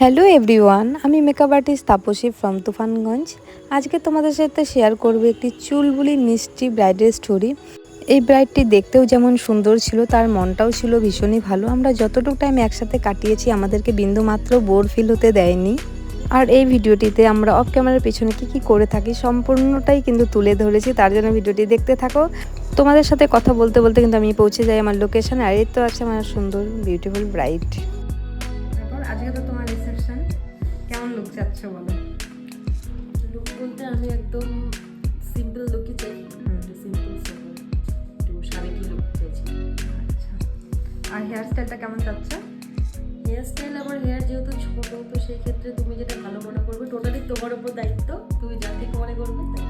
Hello everyone, আমি makeup artist Tapasi from Tufanganj. আজকে তোমাদের সাথে শেয়ার করব একটি চুলবুলি মিষ্টি ব্রাইডের স্টোরি। এই ব্রাইডটি দেখতেও যেমন সুন্দর ছিল, তার মনটাও ছিল ভীষণই ভালো। আমরা যতটুকু টাইম একসাথে কাটিয়েছি আমাদেরকে বিন্দুমাত্র বোর ফিল হতে দেয়নি। আর এই ভিডিওটিতে আমরা অফ ক্যামেরার পেছনে কী করে থাকি সম্পূর্ণটাই কিন্তু তুলে ধরেছি, তার জন্য ভিডিওটি দেখতে থাকো। তোমাদের সাথে কথা বলতে বলতে কিন্তু আমি পৌঁছে যাই আমার লোকেশন। আর এই তো আছে আমার সুন্দর বিউটিফুল ব্রাইড। আজকে তো তোমার রিসেপশন, কেমন লুক চাচ্ছ বলো? লুক বলতে আমি একদম সিম্পল লুকই চাই, সিম্পল একটু সাবেকি লুক চাইছি। আচ্ছা, আর হেয়ার স্টাইলটা কেমন চাচ্ছ? হেয়ার স্টাইল আমার হেয়ার যেহেতু ছোটো, তো সেই ক্ষেত্রে তুমি যেটা ভালো মনে করবে, টোটালি তোমার ওপর দায়িত্ব, তুমি যা ঠিক মনে করবে তাই।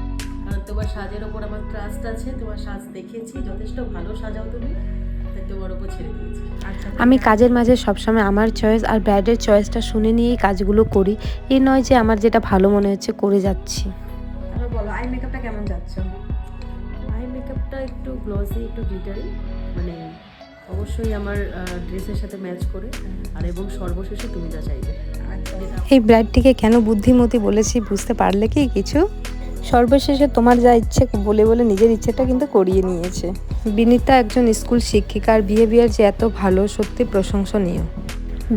কারণ তোমার সাজের ওপর আমার ট্রাস্ট আছে, তোমার সাজ দেখেছি, যথেষ্ট ভালো সাজাও তুমি, তাই তোমার ওপর ছেড়ে দিয়েছি। আমি কাজের মাঝে সবসময় আমার চয়েস আর ব্রাইডের চয়েসটা শুনে নিয়েই কাজগুলো করি। এই নয় যে আমার যেটা ভালো মনে হচ্ছে করে যাচ্ছি। তারপর বলো, আই মেকআপটা কেমন যাচ্ছ? আই মেকআপটা একটু গ্লসি, একটু গ্লিটারি, মানে অবশ্যই আমার ড্রেসের সাথে ম্যাচ করে, আর এবং সর্বশেষে তুমি যা চাইবে। এই ব্রাইডটিকে কেন বুদ্ধিমতী বলেছি বুঝতে পারলে কি কিছু? সর্বশেষে তোমার যা ইচ্ছে বলে বলে নিজের ইচ্ছেটা কিন্তু করিয়ে নিয়েছে। বিনীতা একজন স্কুল শিক্ষিকার বিহেভিয়ার যে এত ভালো, সত্যি প্রশংসনীয়।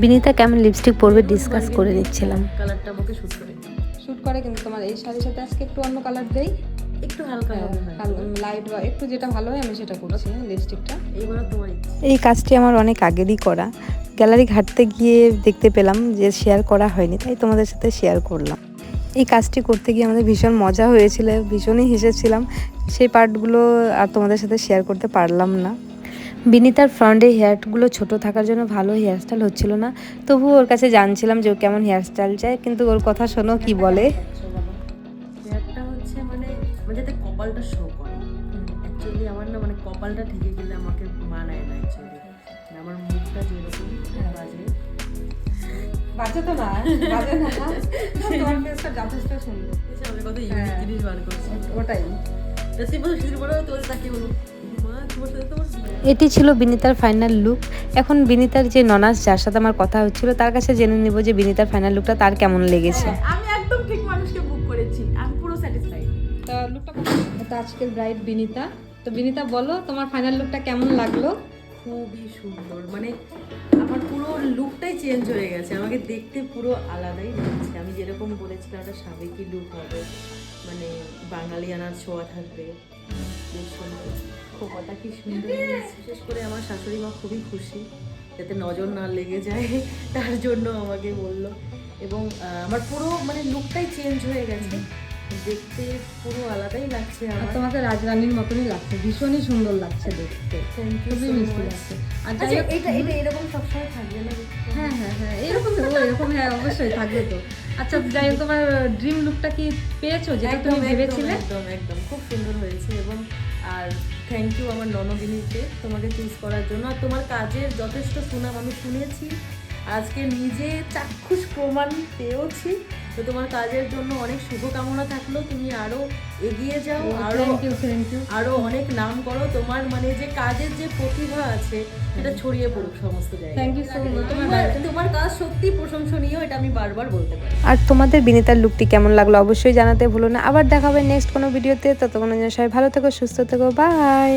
বিনীতা কেমন লিপস্টিক পরবে ডিসকাস করে নিচ্ছিলাম। কালারটা আমাকে শুট করে শ্যুট করে, কিন্তু তোমার এই শাড়ির সাথে আজকে একটু অন্য কালার দেই, একটু হালকা লাইট বা একটু যেটা ভালো হয় আমি সেটা করছি। লিপস্টিকটা এইবার তোমার এই কাজটি আমার অনেক আগেরই করা, গ্যালারি ঘাটতে গিয়ে দেখতে পেলাম যে শেয়ার করা হয়নি, তাই তোমাদের সাথে শেয়ার করলাম। এই কাজটি করতে গিয়ে আমাদের ভীষণ মজা হয়েছিল, ভীষণই হেসেছিলাম। সেই পার্টগুলো আর তোমাদের সাথে শেয়ার করতে পারলাম না। বিনীতার ফ্রন্টে হেয়ারগুলো ছোট থাকার জন্য ভালো হেয়ারস্টাইল হচ্ছিল না, তবুও ওর কাছে জানছিলাম যে ও কেমন হেয়ারস্টাইল চায়, কিন্তু ওর কথা শোনো কি বলে। হেয়ারটা হচ্ছে মানে যাতে কপালটা শো করে। অ্যাকচুয়ালি আমার না মানে কপালটা ঠেকে গেলে আমাকে মানায় না অ্যাকচুয়ালি। আমার মুখটা যেরকম বাজে তো না, বাজে না, তোমার ফেসটা যথেষ্ট সুন্দর। আমি কত ইউনিক জিনিস বার করছি, ওটাই। এটি ছিল বিনীতার ফাইনাল লুক। এখন বিনীতার যে ননাস যার সাথে আমার কথা হচ্ছিল তার কাছে জেনে নিব যে বিনীতার ফাইনাল লুকটা তার কেমন লেগেছে। আমি একদম ঠিক মানুষকে বুক করেছি, আমি পুরো স্যাটিসফাইড। তো লুকটা এটা আজকের ব্রাইড বিনীতা। তো বিনীতা বলো, তোমার ফাইনাল লুকটা কেমন লাগলো? খুবই সুন্দর, মানে আমার পুরো লুকটাই চেঞ্জ হয়ে গেছে, আমাকে দেখতে পুরো আলাদাই লাগছে। আমি যেরকম বলেছিলাম একটা সাবেকি লুক হবে, মানে বাঙালিয়ানার ছোঁয়া থাকবে, খোপাটা কি সুন্দর। বিশেষ করে আমার শাশুড়ি মা খুবই খুশি, যাতে নজর না লেগে যায় তার জন্য আমাকে বললো। এবং আমার পুরো মানে লুকটাই চেঞ্জ হয়ে গেছে, দেখতে পুরো আলাদাই লাগছে। আমার তোমাকে রাজরানীর মতনই লাগছে, ভীষণই সুন্দর লাগছে দেখতে, খুবই মিষ্টি লাগছে। আর এটা এরকম সবসময় থাকবে না? হ্যাঁ হ্যাঁ হ্যাঁ, এরকম এরকম হ্যাঁ অবশ্যই থাকবে তো। আচ্ছা যাই হোক, তোমার ড্রিম লুকটা কি পেয়েছো যেটা তুমি ভেবেছিলে? একদম একদম খুব সুন্দর হয়েছে। এবং আর থ্যাংক ইউ আমার ননদিনীকে তোমাকে চুজ করার জন্য। আর তোমার কাজের যথেষ্ট সুনাম আমি শুনেছি, আজকে নিজে চাক্ষুষ প্রমাণ পেয়েছি। তো তোমার কাজের জন্য অনেক শুভকামনা থাকলো, তুমি আরো এগিয়ে যাও, আরো অনেক নাম করো। তোমার মানে যে কাজের যে প্রতিভা আছে সেটা ছড়িয়ে পড়ুক সমস্ত জায়গায়। Thank you so much. তোমার কাজ সত্যি প্রশংসনীয়, এটা আমি বারবার বলতে পারি। আর তোমাদের বিনীতার লুকটি কেমন লাগলো অবশ্যই জানাতে ভুলো না। আবার দেখা হবে নেক্সট কোনো ভিডিওতে, ততক্ষণ সবাই ভালো থেকো, সুস্থ থেকো, বাই।